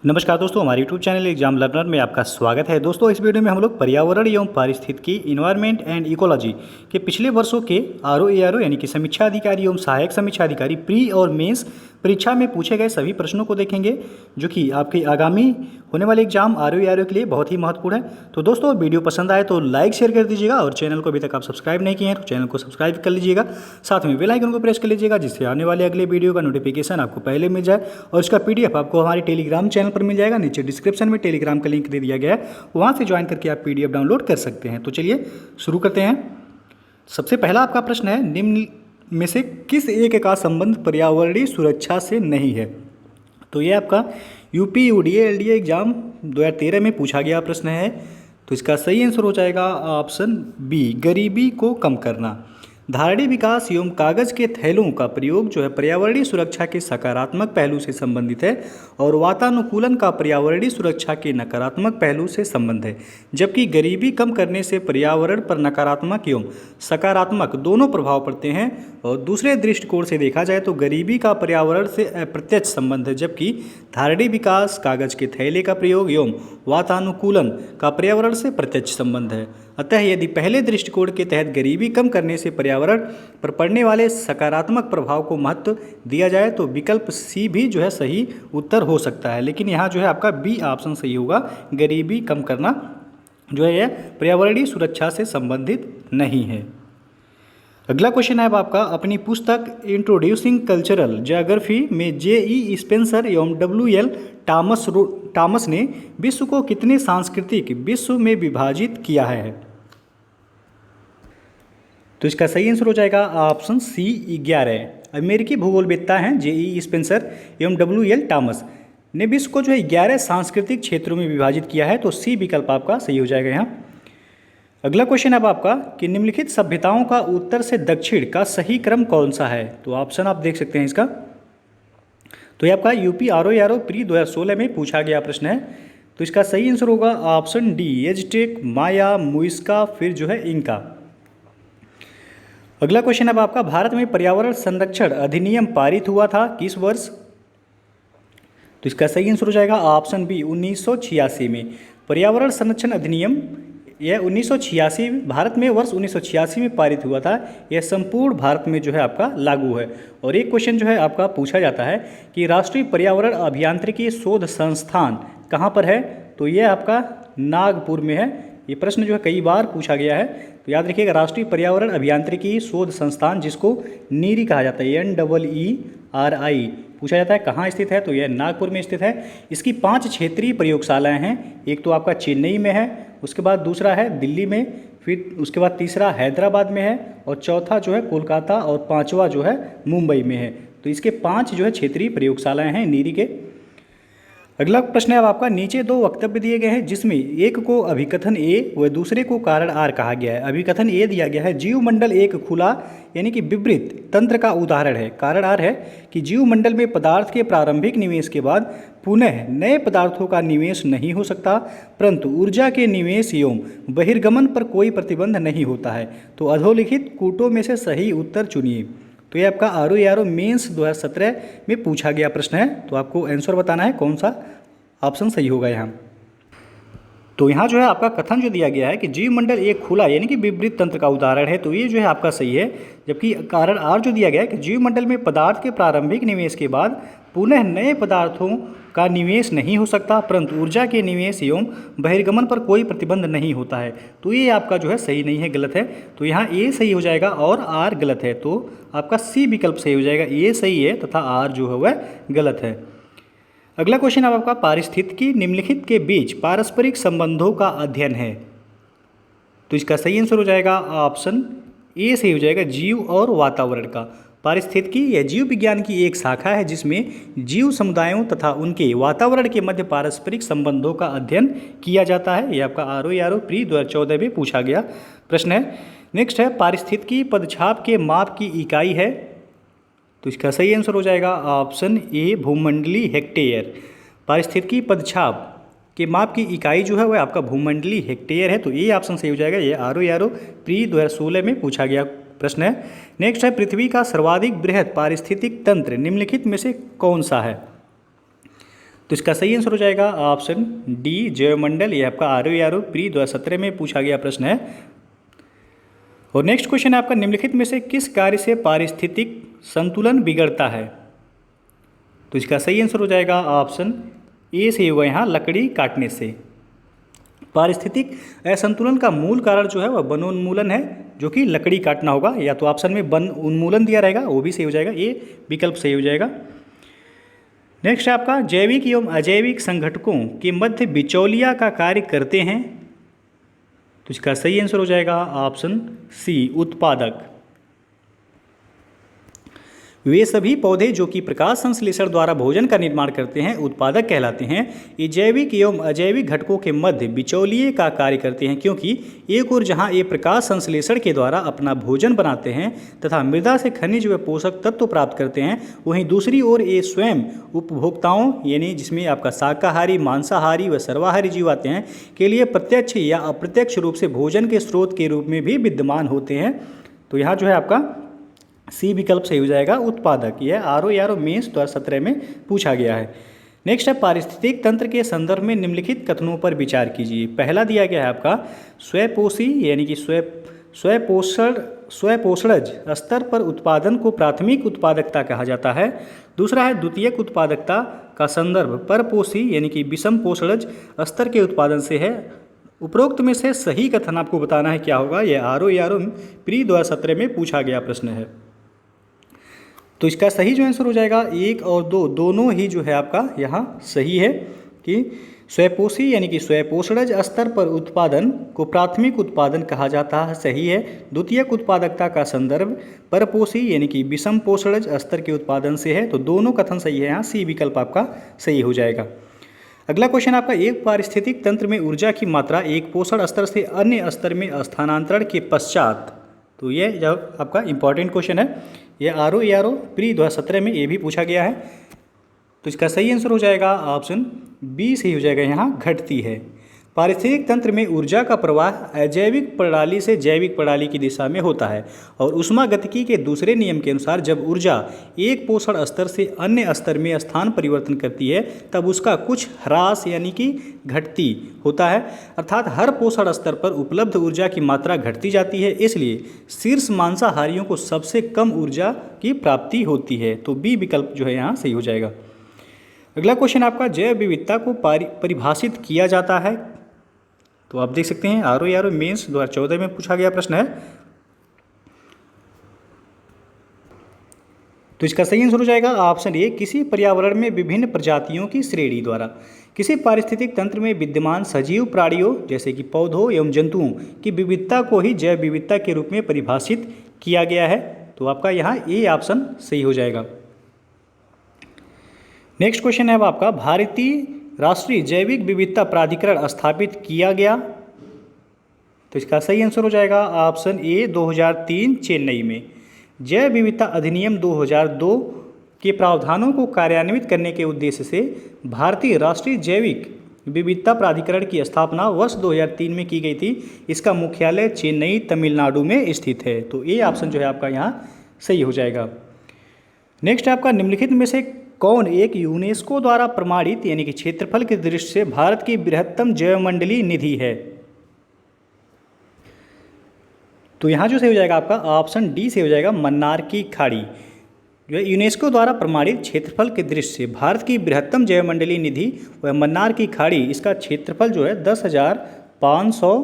नमस्कार दोस्तों, हमारे यूट्यूब चैनल एग्जाम लर्नर में आपका स्वागत है। दोस्तों, इस वीडियो में हम लोग पर्यावरण एवं पारिस्थितिकी इन्वायरमेंट एंड इकोलॉजी के पिछले वर्षों के आरओ यानी कि समीक्षा अधिकारी एवं सहायक समीक्षा अधिकारी प्री और मेंस परीक्षा में पूछे गए सभी प्रश्नों को देखेंगे, जो कि आपके आगामी होने वाले एग्जाम आरओ के लिए बहुत ही महत्वपूर्ण है। तो दोस्तों, वीडियो पसंद आए तो लाइक शेयर कर दीजिएगा और चैनल को अभी तक आप सब्सक्राइब नहीं किए हैं तो चैनल को सब्सक्राइब कर लीजिएगा। साथ में बेल आइकन को प्रेस कर लीजिएगा, जिससे आने वाले अगले वीडियो का नोटिफिकेशन आपको पहले मिल जाए और इसका पीडीएफ आपको हमारे टेलीग्राम चैनल पर मिल जाएगा। नीचे डिस्क्रिप्शन में टेलीग्राम का लिंक दे दिया गया है, वहाँ से ज्वाइन करके आप पीडीएफ डाउनलोड कर सकते हैं। तो चलिए शुरू करते हैं। सबसे पहला आपका प्रश्न है, निम्न में से किस एक का संबंध पर्यावरणीय सुरक्षा से नहीं है? तो ये आपका यूपी यूडीए एलडीए एग्जाम 2013 में पूछा गया प्रश्न है। तो इसका सही आंसर हो जाएगा ऑप्शन बी, गरीबी को कम करना। धारणीय विकास एवं कागज के थैलों का प्रयोग जो है पर्यावरणीय सुरक्षा के सकारात्मक पहलू से संबंधित है और वातानुकूलन का पर्यावरणीय सुरक्षा के नकारात्मक पहलू से संबंध है। जबकि गरीबी कम करने से पर्यावरण पर नकारात्मक एवं सकारात्मक दोनों प्रभाव पड़ते हैं। और दूसरे दृष्टिकोण से देखा जाए तो गरीबी का पर्यावरण से अप्रत्यक्ष संबंध है, जबकि धारणीय विकास, कागज के थैले का प्रयोग एवं वातानुकूलन का पर्यावरण से प्रत्यक्ष संबंध है। अतः यदि पहले दृष्टिकोण के तहत गरीबी कम करने से पर्यावरण पर पड़ने वाले सकारात्मक प्रभाव को महत्व दिया जाए तो विकल्प सी भी जो है सही उत्तर हो सकता है। लेकिन यहाँ जो है आपका बी ऑप्शन सही होगा, गरीबी कम करना जो है यह पर्यावरणीय सुरक्षा से संबंधित नहीं है। अगला क्वेश्चन है अब आपका, अपनी पुस्तक इंट्रोड्यूसिंग कल्चरल ज्योग्राफी में जे.ई. स्पेंसर एवं डब्ल्यू.एल. टॉमस ने विश्व को कितने सांस्कृतिक विश्व में विभाजित किया है? तो इसका सही आंसर हो जाएगा ऑप्शन सी, 11। अमेरिकी भूगोलवेत्ता हैं जे.ई. स्पेंसर एवं डब्ल्यू.एल. टॉमस ने विश्व को जो है 11 सांस्कृतिक क्षेत्रों में विभाजित किया है। तो सी विकल्प आपका सही हो जाएगा यहाँ। अगला क्वेश्चन अब आपका कि निम्नलिखित सभ्यताओं का उत्तर से दक्षिण का सही क्रम कौन सा है? तो ऑप्शन आप देख सकते हैं इसका। तो ये आपका यूपी आरओ प्री 2016 में पूछा गया प्रश्न है। तो इसका सही आंसर होगा ऑप्शन डी, एज़टेक, माया, मुइस्का, फिर जो है इंका। अगला क्वेश्चन अब आपका, भारत में पर्यावरण संरक्षण अधिनियम पारित हुआ था किस वर्ष? तो इसका सही आंसर हो जाएगा ऑप्शन बी, 1986 में। पर्यावरण संरक्षण अधिनियम यह 1986 भारत में वर्ष 1986 में पारित हुआ था। यह संपूर्ण भारत में जो है आपका लागू है। और एक क्वेश्चन जो है आपका पूछा जाता है कि राष्ट्रीय पर्यावरण अभियांत्रिकी शोध संस्थान कहाँ पर है? तो यह आपका नागपुर में है। ये प्रश्न जो है कई बार पूछा गया है, तो याद रखिएगा, राष्ट्रीय पर्यावरण अभियांत्रिकी शोध संस्थान, जिसको नीरी कहा जाता है, NEERI पूछा जाता है, कहाँ स्थित है? तो यह नागपुर में स्थित है। इसकी 5 क्षेत्रीय प्रयोगशालाएं हैं। एक तो आपका चेन्नई में है, उसके बाद दूसरा है दिल्ली में, फिर उसके बाद तीसरा हैदराबाद में है और चौथा जो है कोलकाता और पांचवा जो है मुंबई में है। तो इसके 5 जो है क्षेत्रीय प्रयोगशालाएं हैं नीरी के। अगला प्रश्न है अब आपका, नीचे 2 वक्तव्य दिए गए हैं जिसमें एक को अभिकथन ए व दूसरे को कारण आर कहा गया है। अभिकथन ए दिया गया है, जीवमंडल एक खुला यानी कि विवृत तंत्र का उदाहरण है। कारण आर है कि जीवमंडल में पदार्थ के प्रारंभिक निवेश के बाद पुनः नए पदार्थों का निवेश नहीं हो सकता, परंतु ऊर्जा के निवेश एवं बहिर्गमन पर कोई प्रतिबंध नहीं होता है। तो अधोलिखित कूटों में से सही उत्तर चुनिए। तो ये आपका आरओ मेंस 2017 में पूछा गया प्रश्न है। तो आपको आंसर बताना है कौन सा ऑप्शन सही होगा यहाँ। तो यहाँ जो है आपका कथन जो दिया गया है कि जीवमंडल एक खुला यानी कि विवृत तंत्र का उदाहरण है, तो ये जो है आपका सही है। जबकि कारण आर जो दिया गया है कि जीवमंडल में पदार्थ के प्रारंभिक निवेश के बाद पुनः नए पदार्थों का निवेश नहीं हो सकता, परंतु ऊर्जा के निवेश एवं बहिर्गमन पर कोई प्रतिबंध नहीं होता है। तो ये आपका जो है सही नहीं है, गलत है। तो यहाँ ए सही हो जाएगा और आर गलत है। तो आपका सी विकल्प सही हो जाएगा, ए सही है तथा आर जो है वह गलत है। अगला क्वेश्चन अब आपका, पारिस्थितिकी निम्नलिखित के बीच पारस्परिक संबंधों का अध्ययन है। तो इसका सही आंसर हो जाएगा ऑप्शन ए सही हो जाएगा, जीव और वातावरण का। पारिस्थितिकी यह जीव विज्ञान की एक शाखा है जिसमें जीव समुदायों तथा उनके वातावरण के मध्य पारस्परिक संबंधों का अध्ययन किया जाता है। यह आपका आरओ प्री 2014 में पूछा गया प्रश्न है। नेक्स्ट है, पारिस्थितिकी पदछाप के माप की इकाई है। तो इसका सही आंसर हो जाएगा ऑप्शन ए, भूमंडलीय हेक्टेयर। पारिस्थितिकी पदछाप के माप की इकाई जो है वह आपका भूमंडलीय हेक्टेयर है। तो ये ऑप्शन सही हो जाएगा। ये आरओ प्री 2016 में पूछा गया प्रश्न है। नेक्स्ट है, पृथ्वी का सर्वाधिक बृहद पारिस्थितिक तंत्र निम्नलिखित में से कौन सा है? तो इसका सही आंसर हो जाएगा ऑप्शन डी जैवमंडल। ये आपका ROARO प्री 2017 में पूछा गया प्रश्न है। और नेक्स्ट क्वेश्चन है आपका, निम्नलिखित में से किस कार्य से पारिस्थितिक संतुलन बिगड़ता है? तो इसका सही आंसर हो जाएगा ऑप्शन ए से होगा यहाँ, लकड़ी काटने से। पारिस्थितिक असंतुलन का मूल कारण जो है वह वनोन्मूलन है, जो कि लकड़ी काटना होगा। या तो ऑप्शन में वन उन्मूलन दिया रहेगा, वो भी सही हो जाएगा, ये विकल्प सही हो जाएगा। नेक्स्ट है आपका, जैविक एवं अजैविक संगठकों के मध्य बिचौलिया का कार्य करते हैं। तो इसका सही आंसर हो जाएगा ऑप्शन सी उत्पादक। वे सभी पौधे जो कि प्रकाश संश्लेषण द्वारा भोजन का निर्माण करते हैं उत्पादक कहलाते हैं। ये जैविक एवं अजैविक घटकों के मध्य बिचौलिए का कार्य करते हैं, क्योंकि एक ओर जहां ये प्रकाश संश्लेषण के द्वारा अपना भोजन बनाते हैं तथा मृदा से खनिज व पोषक तत्व प्राप्त करते हैं, वहीं दूसरी ओर ये स्वयं उपभोक्ताओं यानी जिसमें आपका शाकाहारी, मांसाहारी व सर्वाहारी जीव आते हैं के लिए प्रत्यक्ष या अप्रत्यक्ष रूप से भोजन के स्रोत के रूप में भी विद्यमान होते हैं। तो यहाँ जो है आपका सी विकल्प सही हो जाएगा उत्पादक। यह ROARO मेंस 2017 में पूछा गया है। नेक्स्ट है, पारिस्थितिक तंत्र के संदर्भ में निम्नलिखित कथनों पर विचार कीजिए। पहला दिया गया है आपका, स्वयपोषी यानी कि स्वयपोषणज स्तर पर उत्पादन को प्राथमिक उत्पादकता कहा जाता है। दूसरा है, द्वितीयक उत्पादकता का संदर्भ परपोषी यानी कि विषम पोषणज स्तर के उत्पादन से है। उपरोक्त में से सही कथन आपको बताना है क्या होगा। यह ROARO प्री 2017 में पूछा गया प्रश्न है। तो इसका सही जो आंसर हो जाएगा 1 और 2 दोनों ही जो है आपका यहाँ सही है कि स्वयपोषी यानी कि स्वयपोषणज स्तर पर उत्पादन को प्राथमिक उत्पादन कहा जाता है, सही है। द्वितीयक उत्पादकता का संदर्भ परपोषी यानी कि विषम पोषणज स्तर के उत्पादन से है। तो दोनों कथन सही है, यहाँ सी विकल्प आपका सही हो जाएगा। अगला क्वेश्चन आपका, एक पारिस्थितिक तंत्र में ऊर्जा की मात्रा एक पोषण स्तर से अन्य स्तर में स्थानांतरण के पश्चात। तो ये जब आपका इंपॉर्टेंट क्वेश्चन है, ये ROARO प्री 2017 में ये भी पूछा गया है। तो इसका सही आंसर हो जाएगा ऑप्शन बी सही हो जाएगा, यहाँ घटती है। पारिस्थितिक तंत्र में ऊर्जा का प्रवाह अजैविक प्रणाली से जैविक प्रणाली की दिशा में होता है और ऊष्मागतिकी के दूसरे नियम के अनुसार जब ऊर्जा एक पोषण स्तर से अन्य स्तर में स्थान परिवर्तन करती है तब उसका कुछ ह्रास यानी कि घटती होता है, अर्थात हर पोषण स्तर पर उपलब्ध ऊर्जा की मात्रा घटती जाती है। इसलिए शीर्ष मांसाहारियों को सबसे कम ऊर्जा की प्राप्ति होती है। तो बी विकल्प जो है यहाँ सही हो जाएगा। अगला क्वेश्चन आपका, जैव विविधता को परिभाषित किया जाता है। तो आप देख सकते हैं ROARO मेंस 2014 में पूछा गया प्रश्न है। तो इसका सही आंसर हो जाएगा ऑप्शन ए, किसी पर्यावरण में विभिन्न प्रजातियों की श्रेणी द्वारा किसी पारिस्थितिक तंत्र में विद्यमान सजीव प्राणियों जैसे कि पौधों एवं जंतुओं की विविधता को ही जैव विविधता के रूप में परिभाषित किया गया है। तो आपका यहाँ ए ऑप्शन सही हो जाएगा। नेक्स्ट क्वेश्चन है अब आपका, भारतीय राष्ट्रीय जैविक विविधता प्राधिकरण स्थापित किया गया। तो इसका सही आंसर हो जाएगा ऑप्शन ए 2003 चेन्नई में। जैव विविधता अधिनियम 2002 के प्रावधानों को कार्यान्वित करने के उद्देश्य से भारतीय राष्ट्रीय जैविक विविधता प्राधिकरण की स्थापना वर्ष 2003 में की गई थी। इसका मुख्यालय चेन्नई तमिलनाडु में स्थित है। तो ये ऑप्शन जो है आपका यहाँ सही हो जाएगा। नेक्स्ट आपका, निम्नलिखित में से कौन एक यूनेस्को द्वारा प्रमाणित यानी कि क्षेत्रफल की दृष्टि से भारत की बृहत्तम जैवमंडलीय निधि है? तो यहाँ जो सही हो जाएगा आपका ऑप्शन डी से हो जाएगा, मन्नार की खाड़ी। जो है यूनेस्को द्वारा प्रमाणित क्षेत्रफल की दृष्टि से भारत की बृहत्तम जैवमंडलीय निधि वह मन्नार की खाड़ी। इसका क्षेत्रफल जो है 10,500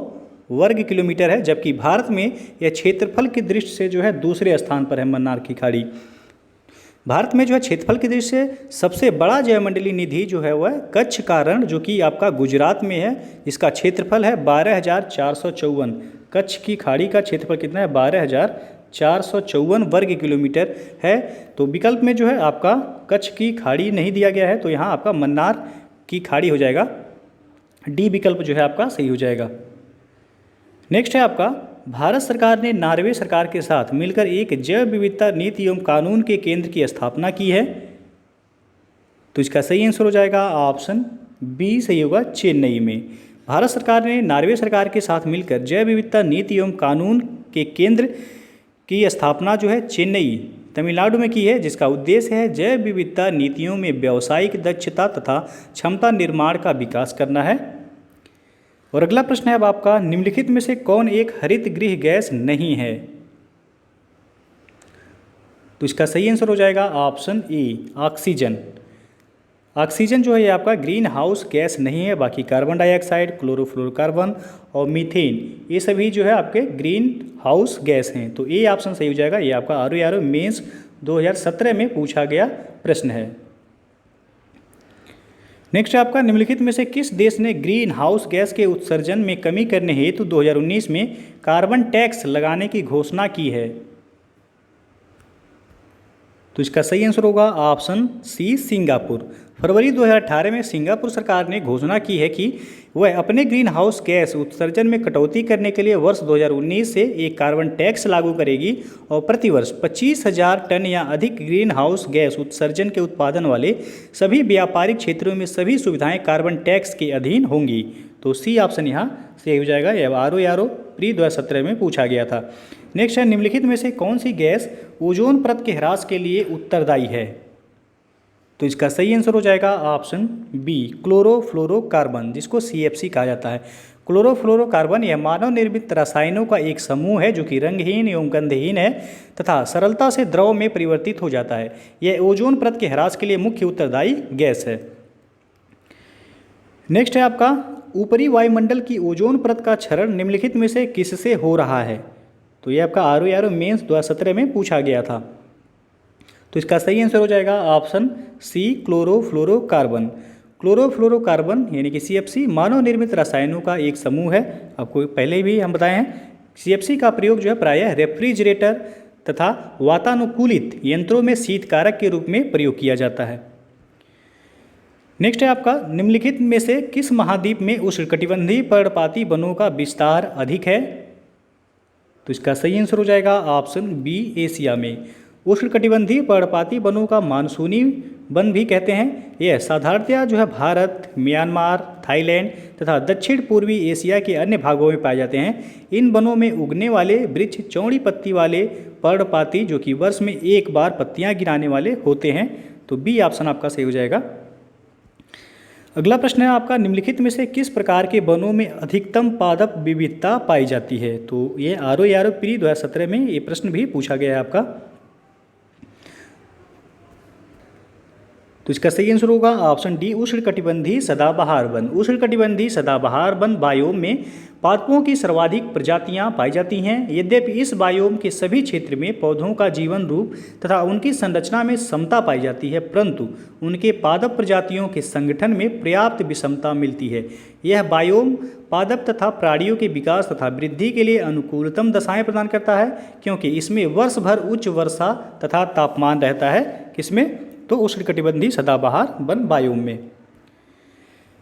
वर्ग किलोमीटर है, जबकि भारत में यह क्षेत्रफल की दृष्टि से जो है दूसरे स्थान पर है मन्नार की खाड़ी। भारत में जो है क्षेत्रफल की दृष्टि से सबसे बड़ा जैवमंडलीय निधि जो है वह कच्छ का रण जो कि आपका गुजरात में है। इसका क्षेत्रफल है 12,454। कच्छ की खाड़ी का क्षेत्रफल कितना है? 12,454 वर्ग किलोमीटर है। तो विकल्प में जो है आपका कच्छ की खाड़ी नहीं दिया गया है, तो यहाँ आपका मन्नार की खाड़ी हो जाएगा। डी विकल्प जो है आपका सही हो जाएगा। नेक्स्ट है आपका, भारत सरकार ने नॉर्वे सरकार के साथ मिलकर एक जैव विविधता नीति एवं कानून के केंद्र की स्थापना की है। तो इसका सही आंसर हो जाएगा ऑप्शन बी सही होगा, चेन्नई में। भारत सरकार ने नॉर्वे सरकार के साथ मिलकर जैव विविधता नीति एवं कानून के केंद्र की स्थापना जो है चेन्नई तमिलनाडु में की है, जिसका उद्देश्य है जैव विविधता नीतियों में व्यावसायिक दक्षता तथा क्षमता निर्माण का विकास करना है। और अगला प्रश्न है अब आपका, निम्नलिखित में से कौन एक हरित गृह गैस नहीं है? तो इसका सही आंसर हो जाएगा ऑप्शन ए, ऑक्सीजन। ऑक्सीजन जो है ये आपका ग्रीन हाउस गैस नहीं है। बाकी कार्बन डाइऑक्साइड, क्लोरोफ्लोरोकार्बन और मीथेन ये सभी जो है आपके ग्रीन हाउस गैस हैं। तो ए ऑप्शन सही हो जाएगा। ये आपका आर मेंस 2017 में पूछा गया प्रश्न है। नेक्स्ट है आपका, निम्नलिखित में से किस देश ने ग्रीन हाउस गैस के उत्सर्जन में कमी करने हेतु 2019 में कार्बन टैक्स लगाने की घोषणा की है? तो इसका सही आंसर होगा ऑप्शन सी, सिंगापुर। फरवरी 2018 में सिंगापुर सरकार ने घोषणा की है कि वह अपने ग्रीन हाउस गैस उत्सर्जन में कटौती करने के लिए वर्ष 2019 से एक कार्बन टैक्स लागू करेगी और प्रतिवर्ष 25,000 टन या अधिक ग्रीन हाउस गैस उत्सर्जन के उत्पादन वाले सभी व्यापारिक क्षेत्रों में सभी सुविधाएं कार्बन टैक्स के अधीन होंगी। तो सी ऑप्शन यहाँ सही हो जाएगा। यह आर प्री 2017 में पूछा गया था। नेक्स्ट है, निम्नलिखित में से कौन सी गैस ओजोन परत के ह्रास के लिए उत्तरदायी है? तो इसका सही आंसर हो जाएगा ऑप्शन बी, क्लोरोफ्लोरोकार्बन, जिसको CFC कहा जाता है। क्लोरोफ्लोरोकार्बन यह मानव निर्मित रसायनों का एक समूह है जो कि रंगहीन एवं गंधहीन है तथा सरलता से द्रव में परिवर्तित हो जाता है। यह ओजोन परत के ह्रास के लिए मुख्य उत्तरदायी गैस है। नेक्स्ट है आपका, ऊपरी वायुमंडल की ओजोन परत का क्षरण निम्नलिखित में से किससे हो रहा है? तो ये आपका आर मेंस 2017 में पूछा गया था। तो इसका सही आंसर हो जाएगा ऑप्शन सी, क्लोरोफ्लोरोकार्बन। क्लोरोफ्लोरोकार्बन यानी कि CFC मानव निर्मित रसायनों का एक समूह है। आपको पहले भी हम बताए हैं, CFC का प्रयोग जो है प्रायः रेफ्रिजरेटर तथा वातानुकूलित यंत्रों में शीतकारक के रूप में प्रयोग किया जाता है। नेक्स्ट है आपका, निम्नलिखित में से किस महाद्वीप में उष्णकटिबंधीय पर्णपाती वनों का विस्तार अधिक है? तो इसका सही आंसर हो जाएगा ऑप्शन बी, एशिया में। उष्णकटिबंधीय पर्णपाती वनों का मानसूनी वन भी कहते हैं। यह साधारणतया जो है भारत, म्यांमार, थाईलैंड तथा दक्षिण पूर्वी एशिया के अन्य भागों में पाए जाते हैं। इन वनों में उगने वाले वृक्ष चौड़ी पत्ती वाले पर्णपाती जो कि वर्ष में एक बार पत्तियां गिराने वाले होते हैं। तो बी ऑप्शन आपका सही हो जाएगा। अगला प्रश्न है आपका, निम्नलिखित में से किस प्रकार के वनों में अधिकतम पादप विविधता पाई जाती है? तो ये आर प्री 2017 में ये प्रश्न भी पूछा गया है आपका। तो इसका सही आंसर होगा ऑप्शन डी, उष्णकटिबंधीय सदाबहार वन। उष्णकटिबंधीय सदाबहार वन बायोम में पादपों की सर्वाधिक प्रजातियां पाई जाती हैं। यद्यपि इस बायोम के सभी क्षेत्र में पौधों का जीवन रूप तथा उनकी संरचना में समता पाई जाती है, परंतु उनके पादप प्रजातियों के संगठन में पर्याप्त विषमता मिलती है। यह बायोम पादप तथा प्राणियों के विकास तथा वृद्धि के लिए अनुकूलतम दशाएं प्रदान करता है, क्योंकि इसमें वर्ष भर उच्च वर्षा तथा तापमान रहता है। किसमें? तो उष्णकटिबंधीय सदाबहार वन बायोम में।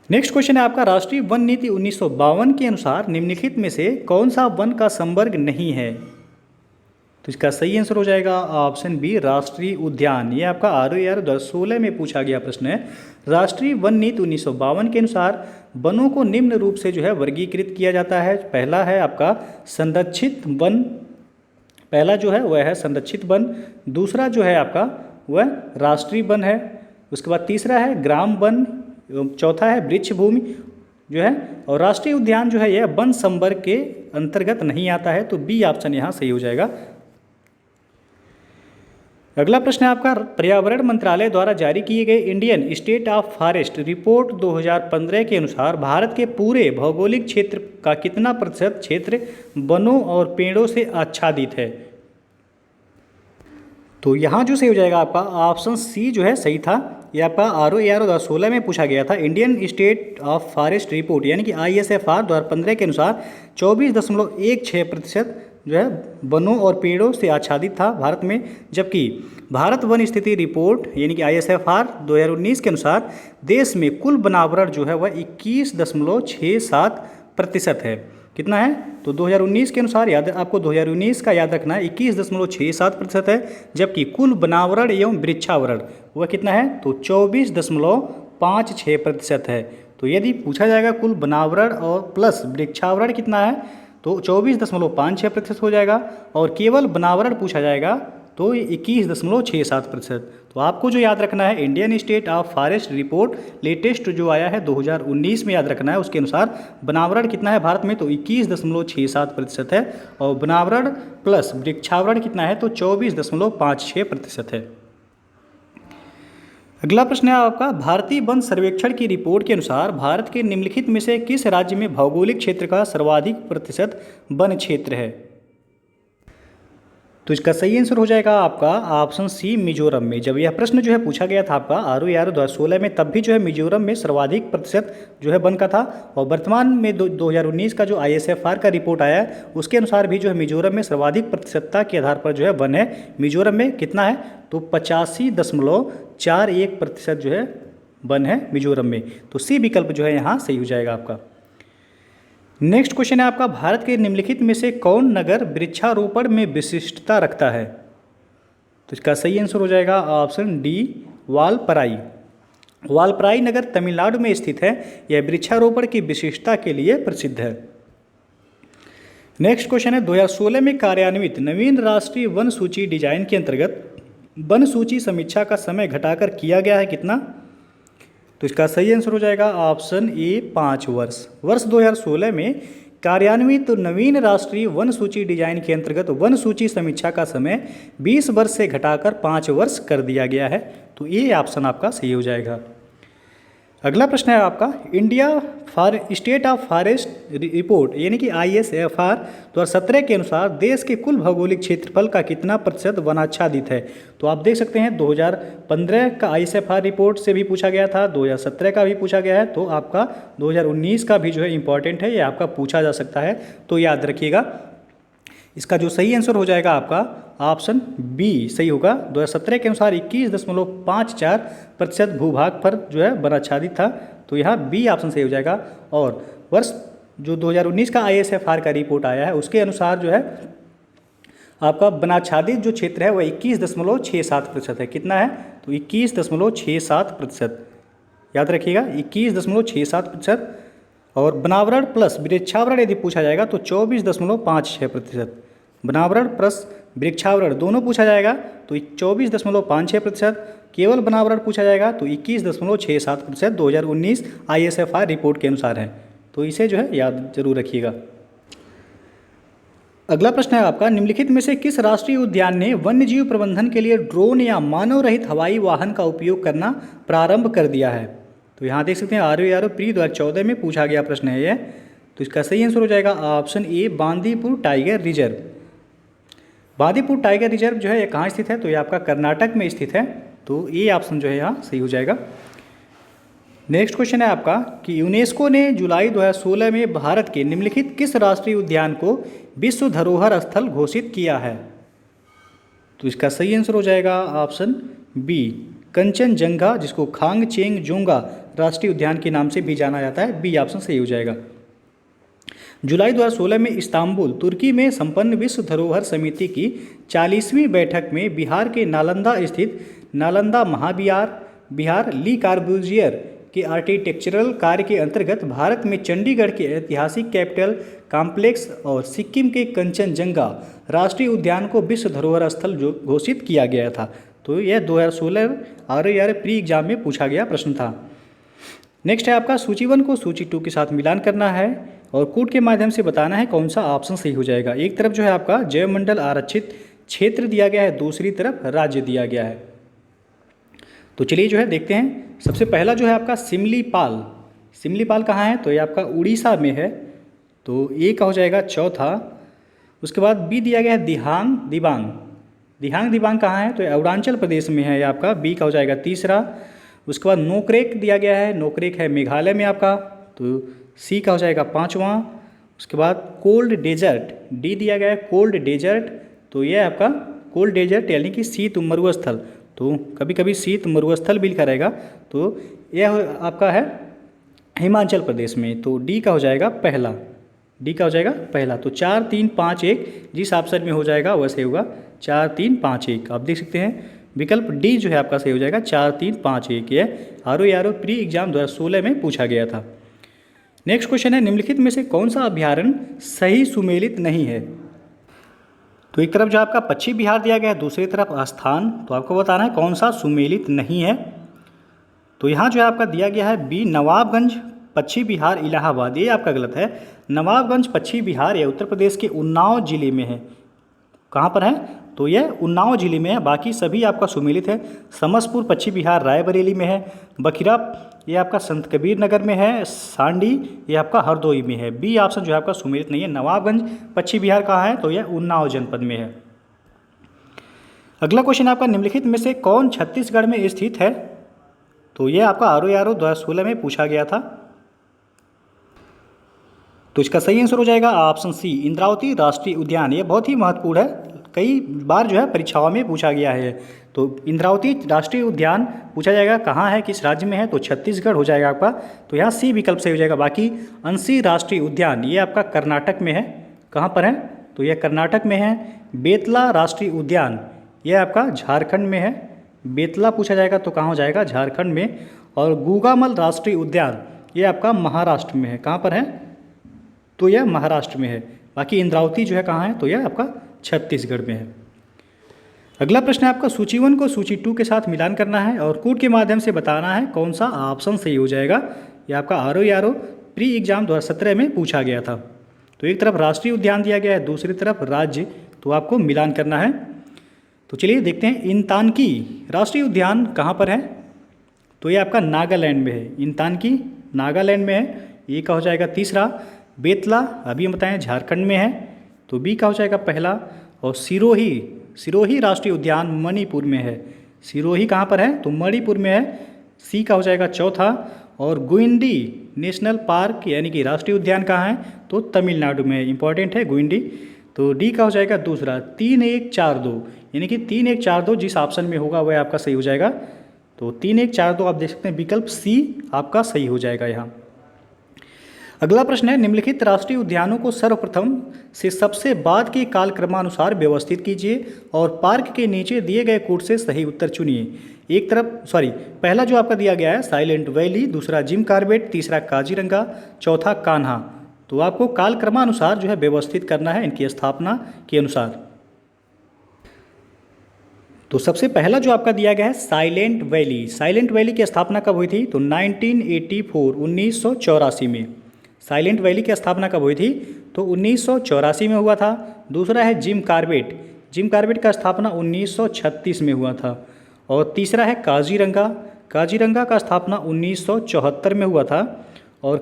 नेक्स्ट क्वेश्चन है आपका, राष्ट्रीय वन नीति 1952 के अनुसार निम्नलिखित में से कौन सा वन का संवर्ग नहीं है? तो इसका सही आंसर हो जाएगा ऑप्शन बी, राष्ट्रीय उद्यान। ये आपका आर 2016 में पूछा गया प्रश्न है। राष्ट्रीय वन नीति 1952 के अनुसार वनों को निम्न रूप से जो है वर्गीकृत किया जाता है। पहला है आपका संरक्षित वन, पहला जो है वह है संरक्षित वन। दूसरा जो है आपका वह राष्ट्रीय वन है। उसके बाद तीसरा है ग्राम वन, चौथा है वृक्ष भूमि जो है, और राष्ट्रीय उद्यान जो है यह वन संवर्ग के अंतर्गत नहीं आता है। तो बी ऑप्शन यहाँ सही हो जाएगा। अगला प्रश्न है आपका, पर्यावरण मंत्रालय द्वारा जारी किए गए Indian state of forest report 2015 के अनुसार भारत के पूरे भौगोलिक क्षेत्र का कितना प्रतिशत क्षेत्र वनों और पेड़ों से आच्छादित है? तो यहाँ जो सही हो जाएगा आपका ऑप्शन सी जो है सही था। यह आपका आर 2016 में पूछा गया था। Indian state of forest report यानी कि ISFR 2015 के अनुसार 24.16% जो है वनों और पेड़ों से आच्छादित था भारत में, जबकि भारत वन स्थिति रिपोर्ट यानी कि ISFR 2019 के अनुसार देश में कुल वनावरण जो है वह 21.67% है। कितना है? तो 2019 के अनुसार याद आपको 2019 का याद रखना है, 21.67% है, जबकि कुल वनावरण एवं वृक्षावरण वह कितना है? तो 24.56% है। तो यदि पूछा जाएगा कुल वनावरण और प्लस वृक्षावरण कितना है, तो 24.56% हो जाएगा, और केवल वनावरण पूछा जाएगा तो 21.67%। तो आपको जो याद रखना है, Indian state of forest report latest जो आया है 2019 में याद रखना है, उसके अनुसार वनावरण कितना है भारत में, तो 21.67% है, और वनावरण प्लस वृक्षावरण कितना है, तो 24.56% है। अगला प्रश्न है आपका, भारतीय वन सर्वेक्षण की रिपोर्ट के अनुसार भारत के निम्नलिखित में से किस राज्य में भौगोलिक क्षेत्र का सर्वाधिक प्रतिशत वन क्षेत्र है। तो इसका सही आंसर हो जाएगा आपका ऑप्शन सी, मिजोरम में। जब यह प्रश्न जो है पूछा गया था आपका ROAR 2016 में, तब भी जो है मिजोरम में सर्वाधिक प्रतिशत जो है वन का था, और वर्तमान में 2019 का जो ISFR का रिपोर्ट आया है उसके अनुसार भी जो है मिजोरम में सर्वाधिक प्रतिशतता के आधार पर जो है वन है। मिजोरम में कितना है, तो 85.41% जो है वन है मिजोरम में। तो सी विकल्प जो है यहाँ सही हो जाएगा आपका। नेक्स्ट क्वेश्चन है आपका, भारत के निम्नलिखित में से कौन नगर वृक्षारोपण में विशिष्टता रखता है। तो इसका सही आंसर हो जाएगा ऑप्शन डी, वालपराई। वालपराई नगर तमिलनाडु में स्थित है। यह वृक्षारोपण की विशिष्टता के लिए प्रसिद्ध है। नेक्स्ट क्वेश्चन है, 2016 में कार्यान्वित नवीन राष्ट्रीय वन सूची डिजाइन के अंतर्गत वन सूची समीक्षा का समय घटाकर किया गया है कितना। तो इसका सही आंसर हो जाएगा ऑप्शन ए, 5 वर्ष। वर्ष 2016 में कार्यान्वित नवीन राष्ट्रीय वन सूची डिजाइन के अंतर्गत वन सूची समीक्षा का समय 20 वर्ष से घटाकर 5 वर्ष कर दिया गया है। तो ये ऑप्शन आपका सही हो जाएगा। अगला प्रश्न है आपका, India state of forest report यानी कि ISFR 2017 के अनुसार देश के कुल भौगोलिक क्षेत्रफल का कितना प्रतिशत वनाच्छादित है। तो आप देख सकते हैं 2015 का ISFR रिपोर्ट से भी पूछा गया था, 2017 का भी पूछा गया है, तो आपका 2019 का भी जो है इंपॉर्टेंट है, ये आपका पूछा जा सकता है। तो याद रखिएगा, इसका जो सही आंसर हो जाएगा आपका ऑप्शन बी सही होगा। 2017 के अनुसार 21.54% भूभाग पर जो है वनाच्छादित था। तो यहाँ बी ऑप्शन सही हो जाएगा। और वर्ष जो 2019 का ISFR का रिपोर्ट आया है उसके अनुसार जो है आपका वनाच्छादित जो क्षेत्र है वह 21.67% है। कितना है, तो 21.67%। याद रखिएगा 21.67%। और वनावरण प्लस वृक्षावरण यदि पूछा जाएगा तो 24.56%। वनावरण प्लस वृक्षावरण दोनों पूछा जाएगा तो 24.56%। केवल वनावरण पूछा जाएगा तो 21.67% 2019 ISFR रिपोर्ट के अनुसार है। तो इसे जो है याद जरूर रखिएगा। अगला प्रश्न है आपका, निम्नलिखित में से किस राष्ट्रीय उद्यान ने वन्यजीव प्रबंधन के लिए ड्रोन या मानव रहित हवाई वाहन का उपयोग करना प्रारंभ कर दिया है। तो यहाँ देख सकते हैं ROAR प्री 2014 में पूछा गया प्रश्न है ये। तो इसका सही आंसर हो जाएगा option A, Bandipur tiger reserve. Bandipur tiger reserve जो है ये कहाँ स्थित है, तो ये आपका कर्नाटक में स्थित है। तो ये ऑप्शन जो है यहाँ सही हो जाएगा। नेक्स्ट क्वेश्चन है आपका कि यूनेस्को ने जुलाई 2016 में भारत के निम्नलिखित किस राष्ट्रीय उद्यान को विश्व धरोहर स्थल घोषित किया है। तो इसका सही आंसर हो जाएगा ऑप्शन बी, कंचनजंगा, जिसको खांगचेंगजोंगा राष्ट्रीय उद्यान के नाम से भी जाना जाता है। बी ऑप्शन सही हो जाएगा। जुलाई 2016 में इस्तांबुल तुर्की में संपन्न विश्व धरोहर समिति की 40वीं बैठक में बिहार के नालंदा स्थित नालंदा महाविहार ली कार्बूजियर के आर्किटेक्चरल कार्य के अंतर्गत भारत में चंडीगढ़ के ऐतिहासिक कैपिटल कॉम्प्लेक्स और सिक्किम के कंचनजंगा राष्ट्रीय उद्यान को विश्व धरोहर स्थल घोषित किया गया था। तो यह 2016 ROAR प्री एग्जाम में पूछा गया प्रश्न था। नेक्स्ट है आपका, सूची 1 को सूची 2 के साथ मिलान करना है और कोड के माध्यम से बताना है कौन सा ऑप्शन सही हो जाएगा। एक तरफ जो है आपका जैवमंडल आरक्षित क्षेत्र दिया गया है, दूसरी तरफ राज्य दिया गया है। तो चलिए जो है देखते हैं। सबसे पहला जो है आपका सिमलीपाल कहाँ है, तो ये आपका उड़ीसा में है। तो ए का हो जाएगा चौथा। उसके बाद बी दिया गया है दिहांग दिबांग कहाँ है, तो अरुणाचल प्रदेश में है ये आपका। बी का हो जाएगा तीसरा। उसके बाद नोकरेक दिया गया है, नोकरेक है मेघालय में आपका। तो सी का हो जाएगा पाँचवा। उसके बाद कोल्ड डेजर्ट, डी दिया गया है कोल्ड डेजर्ट। तो यह आपका कोल्ड डेजर्ट यानी कि शीत मरुस्थल। तो कभी कभी शीत मरुस्थल भी लिखा रहेगा। तो यह आपका है हिमाचल प्रदेश में। तो डी का हो जाएगा पहला। तो 4 3 5 1 जिस ऑप्शन में हो जाएगा वह सही होगा। 4 3 5 1 आप देख सकते हैं विकल्प डी जो है आपका सही हो जाएगा। 4 3 5 1 ये ROAR प्री एग्जाम 2016 में पूछा गया था। नेक्स्ट क्वेश्चन है, निम्नलिखित में से कौन सा अभ्यारण्य सही सुमेलित नहीं है। तो एक तरफ जो आपका पश्चिम बिहार दिया गया है, दूसरी तरफ स्थान, तो आपको बताना है कौन सा सुमेलित नहीं है। तो यहाँ जो है आपका दिया गया है बी, नवाबगंज पश्चिम बिहार इलाहाबाद, ये आपका गलत है। नवाबगंज पश्चिम बिहार ये उत्तर प्रदेश के उन्नाव जिले में है। कहाँ पर है? तो यह उन्नाव जिले में है, बाकी सभी आपका सुमेलित है। समसपुर पश्चिम बिहार रायबरेली में है। बखिरा ये आपका संत कबीर नगर में है। सांडी ये आपका हरदोई में है। बी ऑप्शन जो है आपका सुमेलित नहीं है। नवाबगंज पश्चिम बिहार कहाँ है? तो यह उन्नाव जनपद में है। अगला क्वेश्चन आपका, निम्नलिखित में से कौन छत्तीसगढ़ में स्थित है? तो यह आपका ROE 2016 में पूछा गया था। तो इसका सही आंसर हो जाएगा ऑप्शन सी, इंद्रावती राष्ट्रीय उद्यान। ये बहुत ही महत्वपूर्ण है, कई बार जो है परीक्षाओं में पूछा गया है। तो इंद्रावती राष्ट्रीय उद्यान पूछा जाएगा कहाँ है, किस राज्य में है? तो छत्तीसगढ़ हो जाएगा आपका। तो यहाँ सी विकल्प सही हो जाएगा। बाकी अंशी राष्ट्रीय उद्यान ये आपका कर्नाटक में है। कहाँ पर है? तो यह कर्नाटक में है। बेतला राष्ट्रीय उद्यान ये आपका झारखंड में है। बेतला पूछा जाएगा तो कहाँ हो जाएगा? झारखंड में। और गूगामल राष्ट्रीय उद्यान ये आपका महाराष्ट्र में है। कहाँ पर है? तो यह महाराष्ट्र में है। बाकी इंद्रावती जो है कहाँ है? तो यह आपका छत्तीसगढ़ में है। अगला प्रश्न है आपका, सूची 1 को सूची 2 के साथ मिलान करना है और कोड के माध्यम से बताना है कौन सा ऑप्शन सही हो जाएगा। यह आपका ROE प्री एग्जाम 2017 में पूछा गया था। तो एक तरफ राष्ट्रीय उद्यान दिया गया है, दूसरी तरफ राज्य, तो आपको मिलान करना है। तो चलिए देखते हैं, इंतानकी राष्ट्रीय उद्यान कहाँ पर है? तो ये आपका नागालैंड में है। इंतानकी नागालैंड में है। ये का हो जाएगा तीसरा। बेतला अभी हम बताएं झारखंड में है, तो बी का हो जाएगा पहला। और सिरोही राष्ट्रीय उद्यान मणिपुर में है। सिरोही कहाँ पर है? तो मणिपुर में है। सी का हो जाएगा चौथा। और गुइंडी नेशनल पार्क यानी कि राष्ट्रीय उद्यान कहाँ है? तो तमिलनाडु में है। इंपॉर्टेंट है गुइंडी। तो डी का हो जाएगा दूसरा। 3142 यानी कि 3142 जिस ऑप्शन में होगा वह आपका सही हो जाएगा। तो 3142 आप देख सकते हैं, विकल्प सी आपका सही हो जाएगा यहाँ। अगला प्रश्न है, निम्नलिखित राष्ट्रीय उद्यानों को सर्वप्रथम से सबसे बाद के कालक्रमानुसार व्यवस्थित कीजिए और पार्क के नीचे दिए गए कोड से सही उत्तर चुनिए। पहला जो आपका दिया गया है साइलेंट वैली, दूसरा जिम कार्बेट, तीसरा काजीरंगा, चौथा कान्हा। तो आपको कालक्रमानुसार जो है व्यवस्थित करना है इनकी स्थापना के अनुसार। तो सबसे पहला जो आपका दिया गया है साइलेंट वैली। साइलेंट वैली की स्थापना कब हुई थी? तो 1984 में। साइलेंट वैली की स्थापना कब हुई थी? तो 1984 में हुआ था। दूसरा है जिम कार्बेट। जिम कार्बेट का स्थापना 1936 में हुआ था। और तीसरा है काजीरंगा। काजीरंगा का स्थापना 1974 में हुआ था। और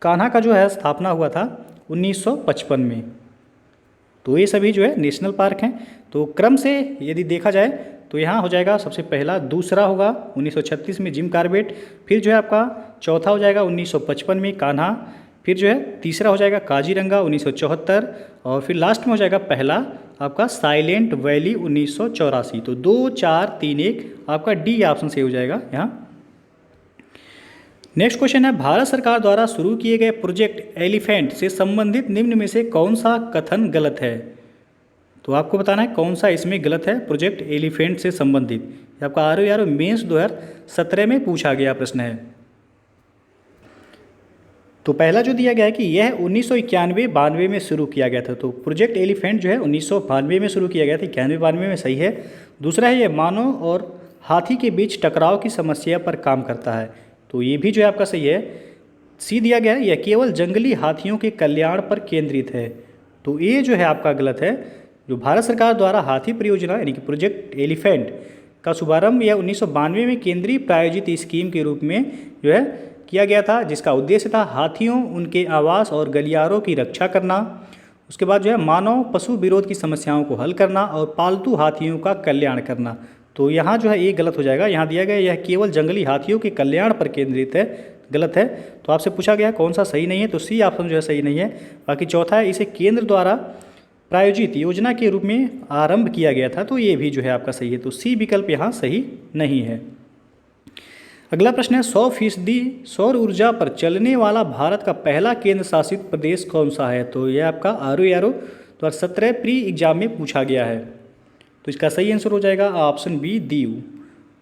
कान्हा का जो है स्थापना हुआ था 1955 में। तो ये सभी जो है नेशनल पार्क हैं। तो क्रम से यदि देखा जाए तो यहाँ हो जाएगा सबसे पहला, दूसरा होगा 1936 में जिम कार्बेट, फिर जो है आपका चौथा हो जाएगा 1955 में कान्हा, फिर जो है तीसरा हो जाएगा काजीरंगा 1974 और फिर लास्ट में हो जाएगा पहला आपका साइलेंट वैली 1984। तो 2 4 3 1 आपका डी ऑप्शन से हो जाएगा यहाँ। नेक्स्ट क्वेश्चन है, भारत सरकार द्वारा शुरू किए गए प्रोजेक्ट एलिफेंट से संबंधित निम्न में से कौन सा कथन गलत है? तो आपको बताना है कौन सा इसमें गलत है प्रोजेक्ट एलिफेंट से संबंधित। आपका ROE मेंस 2017 में पूछा गया प्रश्न है। तो पहला जो दिया गया है कि यह 1991-92 में शुरू किया गया था। तो प्रोजेक्ट एलिफेंट जो है 1992 में शुरू किया गया था, 91-92 में सही है। दूसरा है यह मानव और हाथी के बीच टकराव की समस्या पर काम करता है। तो ये भी जो है आपका सही है। सी दिया गया है यह केवल जंगली हाथियों के कल्याण पर केंद्रित है। तो ये जो है आपका गलत है। जो भारत सरकार द्वारा हाथी परियोजना यानी कि प्रोजेक्ट एलिफेंट का शुभारंभ यह 1992 में केंद्रीय प्रायोजित स्कीम के रूप में जो है किया गया था, जिसका उद्देश्य था हाथियों, उनके आवास और गलियारों की रक्षा करना। उसके बाद जो है मानव पशु विरोध की समस्याओं को हल करना और पालतू हाथियों का कल्याण करना। तो यहाँ जो है ये गलत हो जाएगा। यहाँ दिया गया यह केवल जंगली हाथियों के कल्याण पर केंद्रित है, गलत है। तो आपसे पूछा गया कौन सा सही नहीं है, तो सी ऑप्शन जो है सही नहीं है। बाकी चौथा है इसे केंद्र द्वारा प्रायोजित योजना के रूप में आरंभ किया गया था। तो ये भी जो है आपका सही है। तो सी विकल्प यहाँ सही नहीं है। अगला प्रश्न है, 100% सौर ऊर्जा पर चलने वाला भारत का पहला केंद्र शासित प्रदेश कौन सा है? तो यह आपका ROE 2017 प्री एग्जाम में पूछा गया है। तो इसका सही आंसर हो जाएगा ऑप्शन बी, दीव।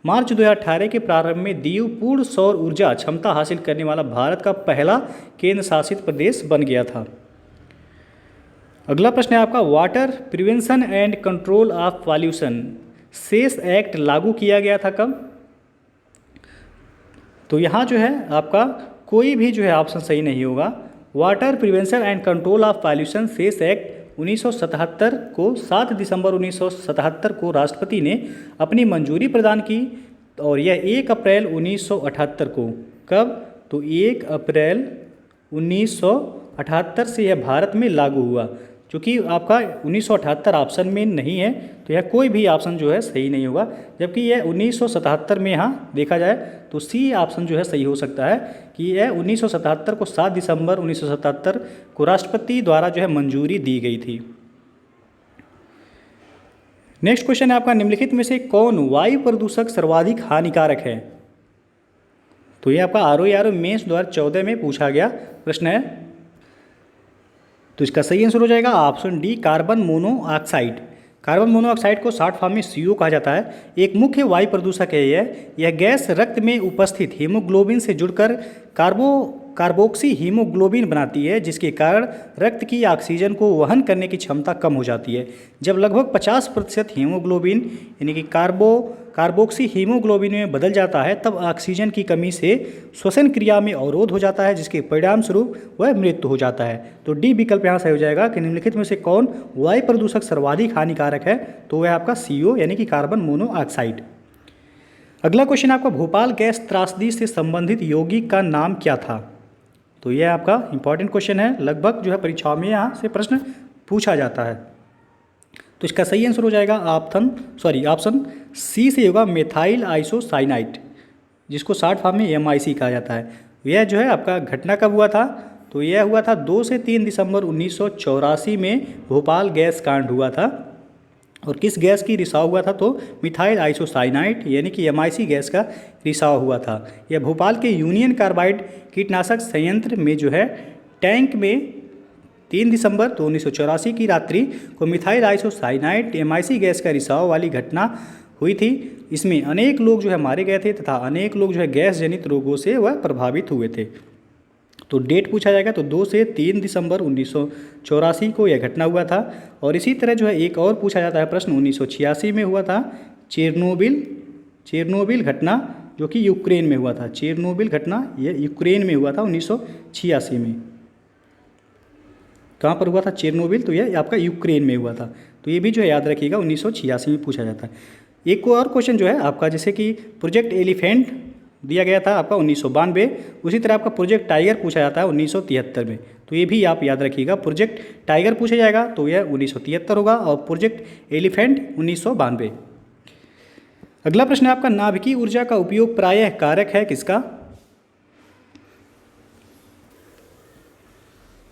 मार्च 2018 के प्रारंभ में दीव पूर्ण सौर ऊर्जा क्षमता हासिल करने वाला भारत का पहला केंद्र शासित प्रदेश बन गया था। अगला प्रश्न है आपका, water prevention and control of pollution cess act लागू किया गया था कब? तो यहाँ जो है आपका कोई भी जो है ऑप्शन सही नहीं होगा। Water prevention and control of pollution cess act 1977 को 7 दिसंबर 1977 को राष्ट्रपति ने अपनी मंजूरी प्रदान की और यह 1 अप्रैल 1978 को, कब? तो 1 अप्रैल 1978 से यह भारत में लागू हुआ। चूँकि आपका 1978 ऑप्शन में नहीं है तो यह कोई भी ऑप्शन जो है सही नहीं होगा, जबकि यह 1977 में यहाँ देखा जाए तो सी ऑप्शन जो है सही हो सकता है कि यह 1977 को 7 दिसंबर 1977 को राष्ट्रपति द्वारा जो है मंजूरी दी गई थी। नेक्स्ट क्वेश्चन है आपका, निम्नलिखित में से कौन वायु प्रदूषक सर्वाधिक हानिकारक है? तो ये आपका ROE मेंस 2014 में पूछा गया प्रश्न है। तो इसका सही आंसर हो जाएगा option D, carbon monoxide. Carbon monoxide को शॉर्ट फॉर्म में CO कहा जाता है। एक मुख्य वायु प्रदूषक है यह गैस रक्त में उपस्थित हीमोग्लोबिन से जुड़कर कार्बोक्सी हीमोग्लोबिन बनाती है, जिसके कारण रक्त की ऑक्सीजन को वहन करने की क्षमता कम हो जाती है। जब लगभग 50% हीमोग्लोबिन यानी कि कार्बोक्सी हीमोग्लोबिन में बदल जाता है, तब ऑक्सीजन की कमी से श्वसन क्रिया में अवरोध हो जाता है, जिसके परिणाम स्वरूप वह मृत्यु हो जाता है। तो डी विकल्प यहाँ सही हो जाएगा कि निम्नलिखित में से कौन वायु प्रदूषक सर्वाधिक हानिकारक है? तो वह आपका CO यानी कि कार्बन मोनोऑक्साइड। अगला क्वेश्चन आपका, भोपाल गैस त्रासदी से संबंधित यौगिक का नाम क्या था? तो यह आपका इंपॉर्टेंट क्वेश्चन है, लगभग जो है परीक्षाओं में यहाँ से प्रश्न पूछा जाता है। तो इसका सही आंसर हो जाएगा ऑप्शन सी से होगा मेथाइल आइसोसाइनाइट, जिसको शॉर्ट फॉर्म में MIC कहा जाता है। यह जो है आपका घटना कब हुआ था? तो यह हुआ था 2 से 3 दिसंबर 1984 में भोपाल गैस कांड हुआ था। और किस गैस की रिसाव हुआ था? तो मिथाइल आइसोसाइनाइट यानी कि MIC गैस का रिसाव हुआ था। यह भोपाल के यूनियन कार्बाइड कीटनाशक संयंत्र में जो है टैंक में 3 दिसंबर 1984 की रात्रि को मिथाइल आइसोसाइनाइट MIC गैस का रिसाव वाली घटना हुई थी। इसमें अनेक लोग जो है मारे गए थे तथा अनेक लोग जो है गैस जनित रोगों से वह प्रभावित हुए थे। तो डेट पूछा जाएगा तो 2 से 3 दिसंबर 1984 को यह घटना हुआ था। और इसी तरह जो है एक और पूछा जाता है प्रश्न, 1986 में हुआ था चेरनोबिल घटना, जो कि यूक्रेन में हुआ था। चेरनोबिल घटना यह यूक्रेन में हुआ था 1986 में। कहाँ पर हुआ था चेरनोबिल? तो यह आपका यूक्रेन में हुआ था। तो ये भी जो है याद रखिएगा 1986 में पूछा जाता है। एक और क्वेश्चन जो है आपका, जैसे कि प्रोजेक्ट एलिफेंट दिया गया था आपका 1992, उसी तरह आपका प्रोजेक्ट टाइगर पूछा जाता है 1973 में। तो ये भी आप याद रखिएगा, प्रोजेक्ट टाइगर पूछा जाएगा तो यह 1973 होगा और प्रोजेक्ट एलिफेंट 1992। अगला प्रश्न है आपका, नाभिकीय ऊर्जा का उपयोग प्रायः कारक है किसका?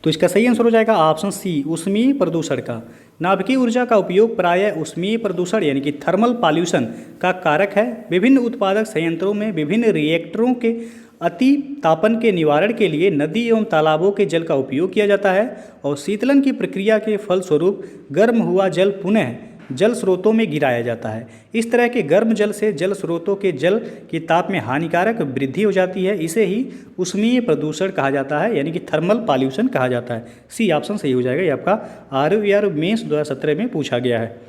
तो इसका सही आंसर हो जाएगा ऑप्शन सी, ऊष्मीय प्रदूषण का। नाभिकीय ऊर्जा का उपयोग प्रायः ऊष्मीय प्रदूषण यानी कि थर्मल पॉल्यूशन का कारक है। विभिन्न उत्पादक संयंत्रों में विभिन्न रिएक्टरों के अति तापन के निवारण के लिए नदी एवं तालाबों के जल का उपयोग किया जाता है और शीतलन की प्रक्रिया के फलस्वरूप गर्म हुआ जल पुनः जल स्रोतों में गिराया जाता है। इस तरह के गर्म जल से जल स्रोतों के जल के ताप में हानिकारक वृद्धि हो जाती है। इसे ही ऊष्मीय प्रदूषण कहा जाता है यानी कि थर्मल पॉल्यूशन कहा जाता है। सी ऑप्शन सही हो जाएगा। ये आपका ROE मेंस 2017 में पूछा गया है।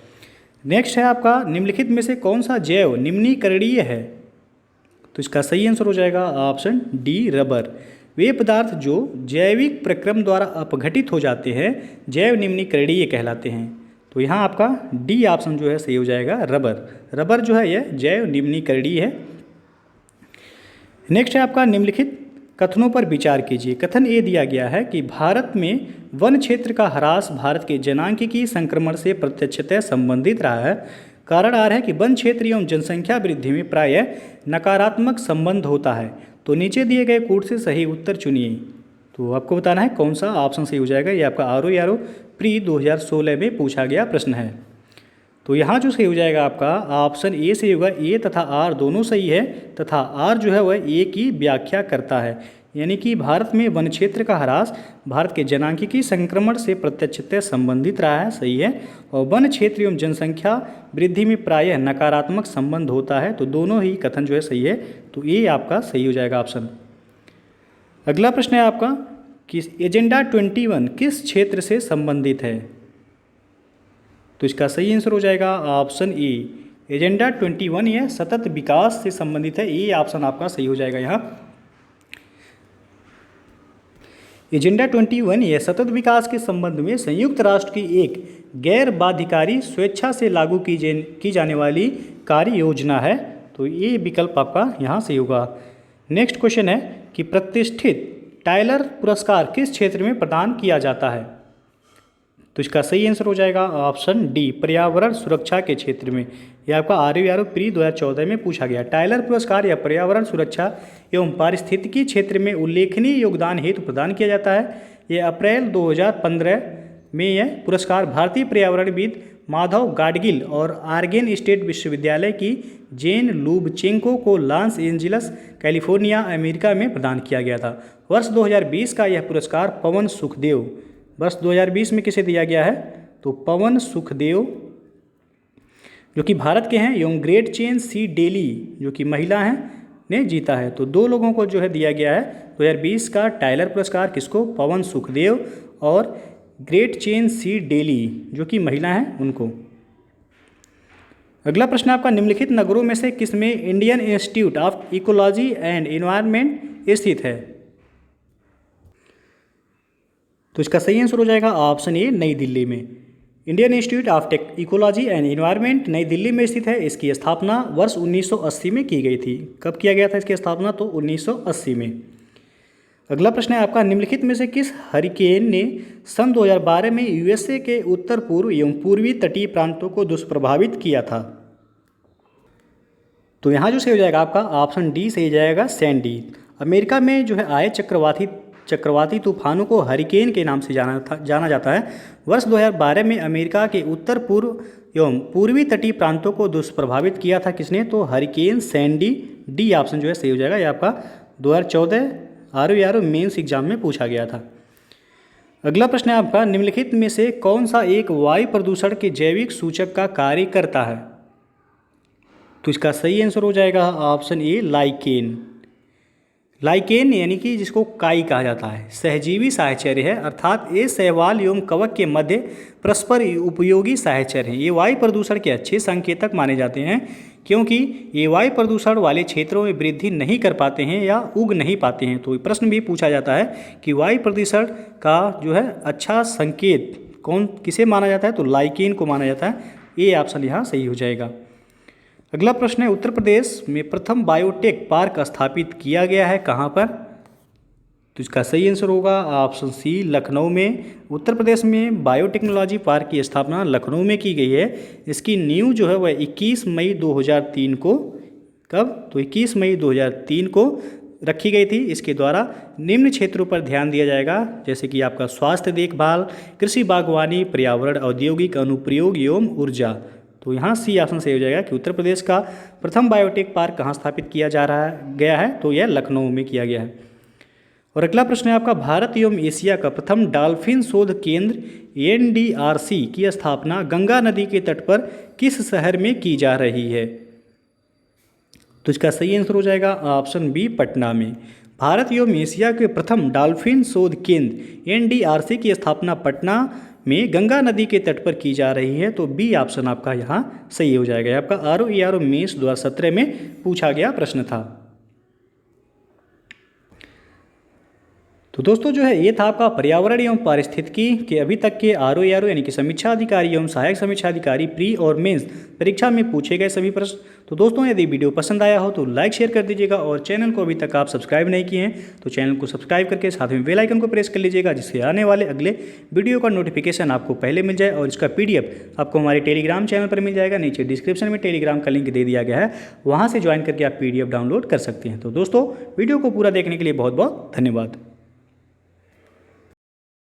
नेक्स्ट है आपका, निम्नलिखित में से कौन सा जैव निम्नीकरणीय है? तो इसका सही आंसर हो जाएगा ऑप्शन डी, रबर। वे पदार्थ जो जैविक प्रक्रम द्वारा अपघटित हो जाते हैं जैव निम्नीकरणीय कहलाते हैं। तो यहाँ आपका डी ऑप्शन जो है सही हो जाएगा, रबर जो है यह जैव निम्नीकरणीय है। नेक्स्ट है आपका, निम्नलिखित कथनों पर विचार कीजिए। कथन ए दिया गया है कि भारत में वन क्षेत्र का ह्रास भारत के जनांकिकी संक्रमण से प्रत्यक्षतः संबंधित रहा है। कारण आ रहा है कि वन क्षेत्र एवं जनसंख्या वृद्धि में प्रायः नकारात्मक संबंध होता है। तो नीचे दिए गए कोड से सही उत्तर चुनिए। तो आपको बताना है कौन सा ऑप्शन सही हो जाएगा। ये आपका ROE प्री 2016 में पूछा गया प्रश्न है। तो यहाँ जो सही हो जाएगा आपका ऑप्शन ए से होगा। ए तथा आर दोनों सही है तथा आर जो है वह ए की व्याख्या करता है, यानी कि भारत में वन क्षेत्र का ह्रास भारत के जनांकिकी संक्रमण से प्रत्यक्षतः संबंधित रहा है, सही है। और वन क्षेत्र एवं जनसंख्या वृद्धि में प्रायः नकारात्मक संबंध होता है। तो दोनों ही कथन जो है सही है। तो ए आपका सही हो जाएगा ऑप्शन। अगला प्रश्न है आपका, किस एजेंडा 21 किस क्षेत्र से संबंधित है? तो इसका सही आंसर हो जाएगा ऑप्शन ए, एजेंडा 21 यह सतत विकास से संबंधित है। ये ऑप्शन आपका सही हो जाएगा यहाँ। एजेंडा 21 यह सतत विकास के संबंध में संयुक्त राष्ट्र की एक गैर बाध्यकारी स्वेच्छा से लागू की जाने वाली कार्य योजना है। तो ये विकल्प आपका यहाँ सही होगा। नेक्स्ट क्वेश्चन है कि प्रतिष्ठित टाइलर पुरस्कार किस क्षेत्र में प्रदान किया जाता है? तो इसका सही आंसर हो जाएगा ऑप्शन डी, पर्यावरण सुरक्षा के क्षेत्र में। यह आपका RURO प्री 2014 में पूछा गया। टाइलर पुरस्कार या पर्यावरण सुरक्षा एवं पारिस्थितिकी क्षेत्र में उल्लेखनीय योगदान हेतु प्रदान किया जाता है। यह अप्रैल 2015 में यह पुरस्कार भारतीय पर्यावरणविद माधव गाडगिल और आर्गेन स्टेट विश्वविद्यालय की जेन लुबचेंको को लॉस एंजिल्स कैलिफोर्निया अमेरिका में प्रदान किया गया था। वर्ष 2020 का यह पुरस्कार पवन सुखदेव, वर्ष 2020 में किसे दिया गया है? तो पवन सुखदेव जो कि भारत के हैं एवं ग्रेट चेन सी डेली जो कि महिला हैं ने जीता है। तो दो लोगों को जो है दिया गया है 2020 का टाइलर पुरस्कार, किसको? पवन सुखदेव और ग्रेट चेन सी डेली जो कि महिला हैं उनको। अगला प्रश्न आपका, निम्नलिखित नगरों में से किसमें Indian institute of ecology and environment स्थित है? तो इसका सही आंसर हो जाएगा ऑप्शन ए, नई दिल्ली में। Indian institute of ecology and environment नई दिल्ली में स्थित है। इसकी स्थापना वर्ष 1980 में की गई थी। कब किया गया था इसकी स्थापना? तो 1980 में। अगला प्रश्न है आपका, निम्नलिखित में से किस हरिकेन ने सन 2012 में USA के उत्तर पूर्व एवं पूर्वी तटीय प्रांतों को दुष्प्रभावित किया था? तो यहाँ जो सही हो जाएगा आपका ऑप्शन डी सही जाएगा, सैंडी। अमेरिका में जो है आए चक्रवाती तूफानों को हरिकेन के नाम से जाना जाता है। वर्ष 2012 में अमेरिका के उत्तर पूर्व एवं पूर्वी तटीय प्रांतों को दुष्प्रभावित किया था किसने? तो हरिकेन सैंडी। डी ऑप्शन जो है सही हो जाएगा। ये आपका 2014 RURO मेंस एग्जाम में पूछा गया था। अगला प्रश्न है आपका, निम्नलिखित में से कौन सा एक वायु प्रदूषण के जैविक सूचक का कार्य करता है? तो इसका सही आंसर हो जाएगा ऑप्शन ए, लाइकेन। लाइकेन यानी कि जिसको काई कहा जाता है, सहजीवी साहचर्य है, अर्थात ये शैवाल एवं कवक के मध्य परस्पर उपयोगी साहचर्य हैं। ये वायु प्रदूषण के अच्छे संकेतक माने जाते हैं क्योंकि ये वायु प्रदूषण वाले क्षेत्रों में वृद्धि नहीं कर पाते हैं या उग नहीं पाते हैं। तो प्रश्न भी पूछा जाता है कि वायु प्रदूषण का जो है अच्छा संकेत किसे माना जाता है? तो लाइकेन को माना जाता है। ये ऑप्शन यहाँ सही हो जाएगा। अगला प्रश्न है, उत्तर प्रदेश में प्रथम बायोटेक पार्क स्थापित किया गया है कहाँ पर? तो इसका सही आंसर होगा ऑप्शन सी, लखनऊ में। उत्तर प्रदेश में बायोटेक्नोलॉजी पार्क की स्थापना लखनऊ में की गई है। इसकी नींव जो है वह 21 मई 2003 को, कब? तो 21 मई 2003 को रखी गई थी। इसके द्वारा निम्न क्षेत्रों पर ध्यान दिया जाएगा, जैसे कि आपका स्वास्थ्य देखभाल, कृषि बागवानी, पर्यावरण, औद्योगिक अनुप्रयोग एवं ऊर्जा। तो यहाँ सी ऑप्शन सही हो जाएगा कि उत्तर प्रदेश का प्रथम बायोटेक पार्क कहाँ स्थापित किया गया है? तो यह लखनऊ में किया गया है। और अगला प्रश्न है आपका, भारत एवं एशिया का प्रथम डॉल्फिन शोध केंद्र NDRC की स्थापना गंगा नदी के तट पर किस शहर में की जा रही है? तो इसका सही आंसर हो जाएगा ऑप्शन बी, पटना में। भारत एवं एशिया के प्रथम डॉल्फिन शोध केंद्र NDRC की स्थापना पटना में गंगा नदी के तट पर की जा रही है। तो बी ऑप्शन आपका यहाँ सही हो जाएगा। आपका RURO मेंस 2017 में पूछा गया प्रश्न था। तो दोस्तों जो है ये था आपका पर्यावरण एवं पारिस्थितिकी के अभी तक के RURO यानी कि समीक्षा अधिकारी एवं सहायक समीक्षा अधिकारी प्री और मेंस परीक्षा में पूछे गए सभी प्रश्न। तो दोस्तों यदि वीडियो पसंद आया हो तो लाइक शेयर कर दीजिएगा और चैनल को अभी तक आप सब्सक्राइब नहीं किए हैं तो चैनल को सब्सक्राइब करके साथ में बेल आइकन को प्रेस कर लीजिएगा, जिससे आने वाले अगले वीडियो का नोटिफिकेशन आपको पहले मिल जाए। और इसका PDF आपको हमारे टेलीग्राम चैनल पर मिल जाएगा। नीचे डिस्क्रिप्शन में टेलीग्राम का लिंक दे दिया गया है, वहाँ से ज्वाइन करके आप PDF डाउनलोड कर सकते हैं। तो दोस्तों वीडियो को पूरा देखने के लिए बहुत बहुत धन्यवाद।